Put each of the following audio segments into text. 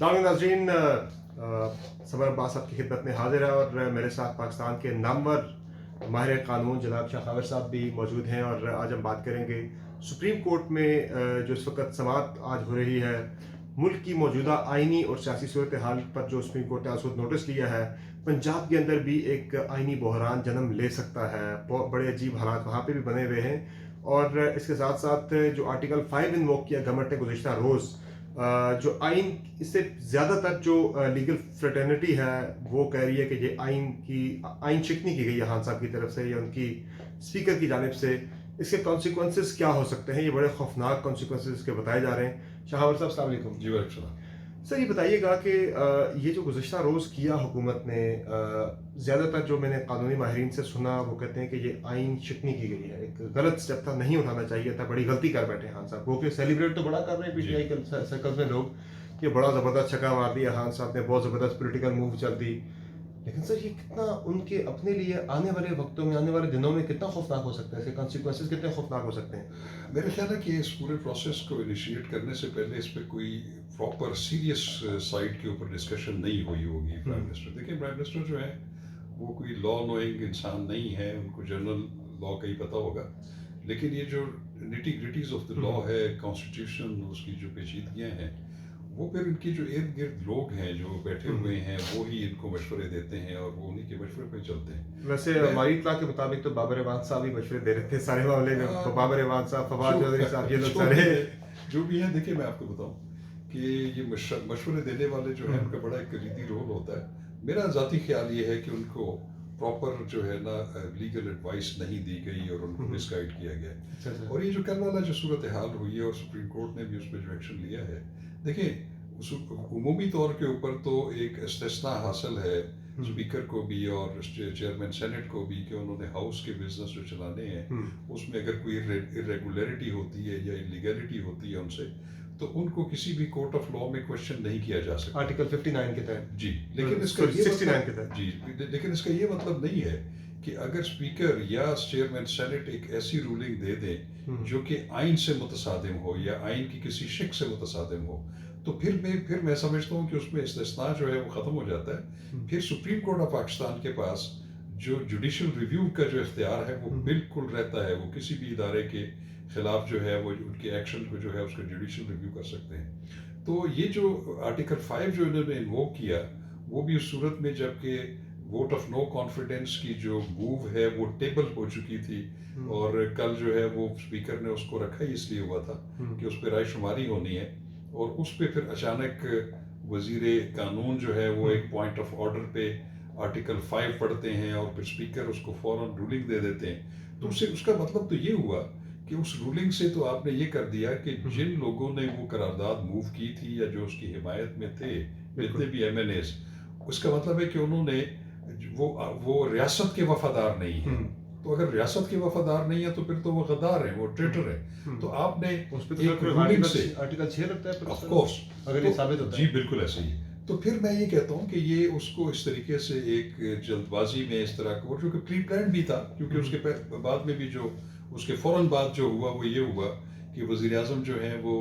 السلام ناظرین، سمر عباس آپ کی خدمت میں حاضر ہے اور میرے ساتھ پاکستان کے نامور ماہر قانون جناب شاہ خاور صاحب بھی موجود ہیں، اور آج ہم بات کریں گے سپریم کورٹ میں جو اس وقت سماعت آج ہو رہی ہے ملک کی موجودہ آئینی اور سیاسی صورتحال پر، جو سپریم کورٹ نے آج خود نوٹس لیا ہے۔ پنجاب کے اندر بھی ایک آئینی بحران جنم لے سکتا ہے، بڑے عجیب حالات وہاں پہ بھی بنے ہوئے ہیں، اور اس کے ساتھ ساتھ جو آرٹیکل 5 انووک کیا گورنمنٹ نے گزشتہ روز، جو آئین، اس سے زیادہ تر جو لیگل فریٹرنیٹی ہے وہ کہہ رہی ہے کہ یہ آئین شکنی کی گئی ہے خان صاحب کی طرف سے یا ان کی اسپیکر کی جانب سے۔ اس کے کانسیکوینسز کیا ہو سکتے ہیں؟ یہ بڑے خوفناک کانسیکوینسز اس کے بتائے جا رہے ہیں۔ شاہور صاحب السلام علیکم۔ جی وعلیکم السلام۔ سر یہ بتائیے گا کہ یہ جو گزشتہ روز کیا حکومت نے، زیادہ تر جو میں نے قانونی ماہرین سے سنا وہ کہتے ہیں کہ یہ آئین شکنی کی گئی ہے، ایک غلط اسٹیپ تھا، نہیں اٹھانا چاہیے تھا، بڑی غلطی کر بیٹھے خان صاحب۔ وہ کہ سیلیبریٹ تو بڑا کر رہے ہیں پی ٹی آئی سرکلز میں لوگ کہ بڑا زبردست چھکا مار دیا خان صاحب نے، بہت زبردست پولیٹیکل موو چل دی، لیکن سر یہ کتنا ان کے اپنے لیے آنے والے وقتوں میں، آنے والے دنوں میں کتنا خوفناک ہو سکتا ہے؟ اس کے کانسیکوینسز کتنے خوفناک ہو سکتے ہیں؟ میرا خیال ہے کہ اس پورے پروسیس کو انیشیٹ کرنے سے پہلے اس پہ کوئی پراپر سیریس سائٹ کے اوپر ڈسکشن نہیں ہوئی ہوگی پرائم منسٹر۔ دیکھیں پرائم منسٹر جو ہے وہ کوئی لا نوئنگ انسان نہیں ہے، ان کو جنرل لا کا ہی پتہ ہوگا، لیکن یہ جو نیٹی گریٹیز آف دا لا ہے، کانسٹیٹیوشن، اس کی جو پیچیدگیاں ہیں، وہ پھر ان کی جو ارد گرد لوگ ہیں جو بیٹھے ہوئے ہیں وہی ان کو مشورے دیتے ہیں اور وہ انہیں کے مشورے پہ چلتے ہیں۔ ویسے ہماری اطلاع کے مطابق تو بابر احمد صاحب ہی مشورے دے رہے تھے سارے معاملے میں، بابر احمد صاحب، فواد چودھری صاحب، یہ لوگ سارے جو بھی ہیں۔ دیکھیں میں آپ کو بتاؤں کہ یہ مشورے دینے والے جو ہیں ان کا بڑا ایک کلیدی رول ہوتا ہے۔ میرا ذاتی خیال یہ ہے کہ ان کو پراپر جو ہے نا لیگل ایڈوائس نہیں دی گئی اور ان کو مس گائڈ کیا گیا۔ اور یہ جو کل والا جو صورتحال ہوئی ہے اور سپریم کورٹ نے بھی اس پہ جو ایکشن لیا ہے، دیکھیں عمومی طور کے اوپر تو ایک استثناء حاصل ہے اسپیکر کو بھی اور چیئرمین سینٹ کو بھی کہ انہوں نے ہاؤس کے بزنس جو چلانے ہیں اس میں اگر کوئی irregularity ہوتی ہے یا انلیگلٹی ہوتی ہے ان سے، تو ان کو کسی بھی کورٹ آف لا میں کوشچن نہیں کیا جا سکتا، آرٹیکل 59 کے تحت۔ جی، لیکن اس کا یہ 69 کے تحت، جی، لیکن اس کا یہ مطلب نہیں ہے کہ اگر اسپیکر یا چیئرمین سینٹ ایک ایسی رولنگ دے دیں جو کہ آئین سے متصادم ہو یا آئین کی کسی شق سے متصادم ہو، تو پھر میں سمجھتا ہوں کہ اس میں استثناء جو ہے وہ ختم ہو جاتا ہے۔ پھر سپریم کورٹ آف پاکستان کے پاس جو جوڈیشل ریویو کا جو اختیار ہے وہ بالکل رہتا ہے، وہ کسی بھی ادارے کے خلاف جو ہے وہ ان کے ایکشن کو جو ہے اس کا جوڈیشل ریویو کر سکتے ہیں۔ تو یہ جو آرٹیکل 5 جو انہوں نے انووک کیا، وہ بھی اس صورت میں جب کہ ووٹ آف نو کانفیڈنس کی جو موو ہے وہ ٹیبل ہو چکی تھی، اور کل جو ہے وہ اسپیکر نے اس کو رکھا ہی اس لیے ہوا تھا کہ اس پہ رائے شماری ہونی ہے، اور اس پہ پھر اچانک وزیر قانون جو ہے وہ ایک پوائنٹ آف آرڈر پہ آرٹیکل 5 پڑھتے ہیں اور پھر اسپیکر اس کو فوراً رولنگ دے دیتے ہیں۔ تو اس کا مطلب تو یہ ہوا کہ اس رولنگ سے تو آپ نے یہ کر دیا کہ جن لوگوں نے وہ قرارداد موو کی تھی یا جو اس کی حمایت میں تھے، جتنے بھی ایم این ایز، اس کا مطلب ہے کہ انہوں نے وہ ریاست کے وفادار نہیں ہیں۔ تو اگر ریاست کے وفادار نہیں ہیں تو پھر تو وہ غدار ہیں، وہ ٹریٹر ہیں۔ تو آپ نے ایک رولنگ سے آرٹیکل 6 لگتا ہے آف کورس اگر یہ ثابت ہوتا ہے، جی بالکل ایسے ہی۔ تو پھر میں یہ کہتا ہوں کہ یہ اس کو اس طریقے سے ایک جلد بازی میں اس طرح کو، جو کہ پری پلانڈ بھی تھا، کیونکہ اس کے بعد میں بھی جو اس کے فوراً بعد جو ہوا وہ یہ ہوا کہ وزیر اعظم جو ہیں وہ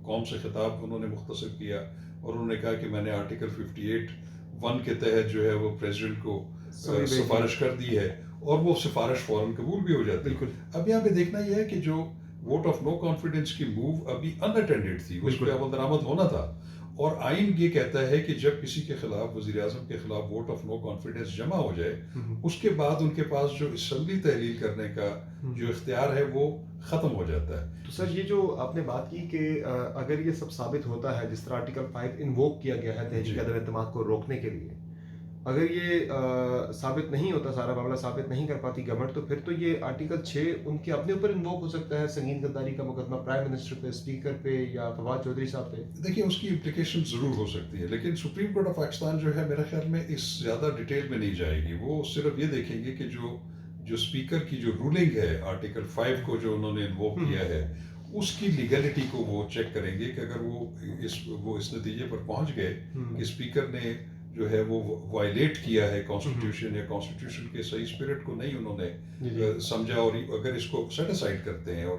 قوم سے خطاب انہوں نے مختصر کیا اور انہوں نے کہا کہ میں نے آرٹیکل 58(1) کے تحت جو ہے وہ پریزیڈنٹ کو سفارش کر دی ہے، اور وہ سفارش فوراً قبول بھی ہو جاتی ہے۔ اب یہاں پہ دیکھنا یہ ہے کہ جو ووٹ آف نو کانفیڈنس کی موو ابھی ان اٹینڈڈ تھی، اس پہ عمل درآمد ہونا تھا، اور آئین یہ کہتا ہے کہ جب کسی کے خلاف، وزیر اعظم کے خلاف ووٹ آف نو کانفیڈنس جمع ہو جائے، اس کے بعد ان کے پاس جو اسمبلی تحلیل کرنے کا جو اختیار ہے وہ ختم ہو جاتا ہے۔ تو سر یہ جو آپ نے بات کی کہ اگر یہ سب ثابت ہوتا ہے، جس طرح آرٹیکل 5 انووک کیا گیا ہے تحریک عدم اعتماد کو روکنے کے لیے، اگر یہ ثابت نہیں ہوتا، سارا معاملہ ثابت نہیں کر پاتی گورنمنٹ، تو پھر تو یہ آرٹیکل 6 ان کے اپنے اوپر انووک ہو سکتا ہے، سنگین غداری کا مقدمہ پرائم منسٹر پہ، اسپیکر پہ، یا فواد چودھری صاحب پہ۔ دیکھیں اس کی امپلیکیشن ضرور ہو سکتی ہے، لیکن سپریم کورٹ آف پاکستان جو ہے میرا خیال میں اس زیادہ ڈیٹیل میں نہیں جائے گی۔ وہ صرف یہ دیکھیں گے کہ جو اسپیکر کی جو رولنگ ہے آرٹیکل 5 کو جو انہوں نے انووک کیا ہے، اس کی لیگلٹی کو وہ چیک کریں گے کہ اگر وہ اس نتیجے پر پہنچ گئے کہ اسپیکر نے جو ہے وہ وائلیٹ کیا ہے کانسٹیٹیوشن یا کانسٹیٹیوشن کے صحیح اسپرٹ کو نہیں انہوں نے سمجھا، اور اگر اس کو سیٹ اسائڈ کرتے ہیں اور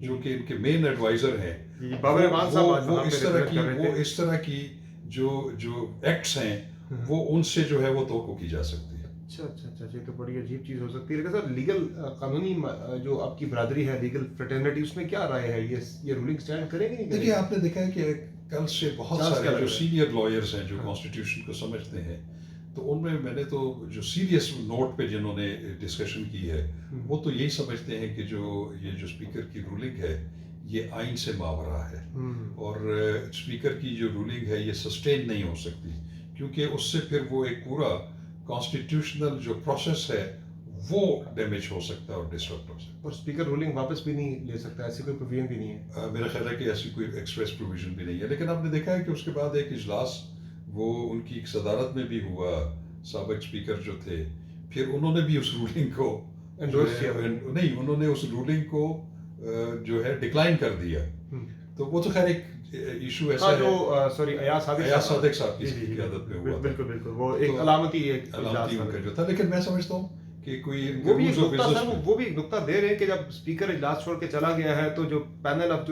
جو کہ ان کے مین ایڈوائزر ہیں، جی، بابر اعوان صاحب آج وہ وہاں پہ اس طرح represent کی کر رہے تھے۔ اس طرح کی جو ایکٹس ہیں وہ ان سے جو ہے وہ توقع کی جا سکتی ہے۔ اچھا، یہ تو بڑی عجیب چیز ہو سکتی ہے، لیکن سر لیگل قانونی جو آپ کی برادری ہے، لیگل فریٹرنیٹی، اس میں کیا رائے ہے؟ یہ رولنگ اسٹینڈ کرے گی نہیں کرے دیکھیے گی؟ آپ نے دیکھا ہے کہ کل سے بہت چانس کیا سارے لگ جو رہا ہے؟ سینئر لائرز ہیں جو ہاں۔ کانسٹیٹیوشن کو سمجھتے ہیں، تو ان میں نے تو جو سیریس نوٹ پہ جنہوں نے ڈسکشن کی ہے وہ تو یہی سمجھتے ہیں کہ یہ جو اسپیکر کی رولنگ ہے یہ آئین سے ماورا ہے، اور اسپیکر کی جو رولنگ ہے یہ سسٹین نہیں ہو سکتی، کیونکہ اس سے پھر وہ ایک پورا کانسٹیٹیوشنل جو پروسیس ہے وہ ڈیمیج ہو سکتا ہے اور ڈسٹربٹ ہو سکتا ہے۔ اور اسپیکر رولنگ واپس بھی نہیں لے سکتا، ایسی کوئی پروویژن بھی نہیں ہے؟ میرا خیال ہے کہ ایسی کوئی ایکسپریس پروویژن بھی نہیں ہے، لیکن آپ نے دیکھا ہے کہ اس کے بعد ایک اجلاس وہ ان کی صدارت میں بھی ہوا، سابق اسپیکر جو تھے، پھر انہوں نے بھی اس رولنگ کو انڈورس کیا؟ نہیں، انہوں نے اس رولنگ کو جو ہے ڈکلائن کر دیا، تو وہ تو خیر ایک ایشو ایسا ہے ایاز صادق صاحب کی قیادت میں ہوا تھا، بالکل وہ ایک علامتی ان کا جو تھا، لیکن میں سمجھتا ہوں کہ کوئی وہ بھی ایک نقطہ دے رہے ہیں کہ جب اسپیکر اجلاس چھوڑ کے چلا گیا ہے تو جو پینل اب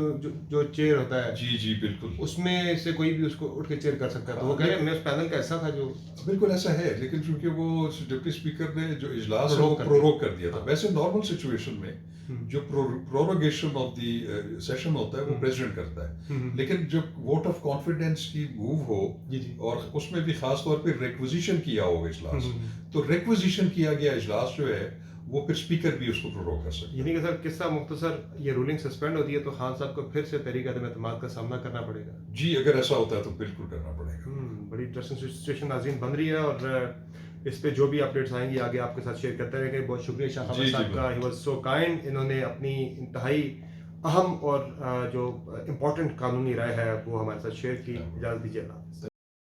جو چیئر ہوتا ہے جی بالکل اس میں سے کوئی بھی اس کو اٹھ کے چیئر کر سکتا ہے، تو وہ کہہ رہے ہیں میں اس پینل کا حصہ تھا جو بالکل ایسا ہے، لیکن چونکہ وہ ڈپٹی اسپیکر نے جو اجلاس ہے وہ پروروگ کر دیا تھا، ویسے نارمل سچویشن میں جو پروروگیشن آف دی سیشن ہوتا ہے وہ پریزیڈنٹ کرتا ہے، لیکن جب ووٹ آف کانفیڈنس کی موو ہو اور اس میں بھی خاص طور پہ ریکوزیشن کیا ہو اجلاس، تو ریکوزیشن کیا گیا اجلاس جو ہے وہ پھر اسپیکر بھی اس کو پروروگ کر سکتا ہے۔ یعنی کہ سر قصہ مختصر یہ رولنگ سسپینڈ ہوتی ہے تو خان صاحب کو پھر سے تحریک عدم اعتماد کا سامنا کرنا پڑے گا؟ جی اگر ایسا ہوتا ہے تو بالکل کرنا پڑے گا۔ بڑی انٹرسٹنگ سچویشن ناظرین بن رہی ہے، اور اس پہ جو بھی اپڈیٹس آئیں گی آگے آپ کے ساتھ شیئر کرتے رہیں گے۔ بہت شکریہ شاہ خبر صاحب کا، ہی واز سو کائنڈ، انہوں نے اپنی انتہائی اہم اور جو امپورٹنٹ قانونی رائے ہے وہ ہمارے ساتھ شیئر کی۔ اجازت دیجیے اللہ حافظ۔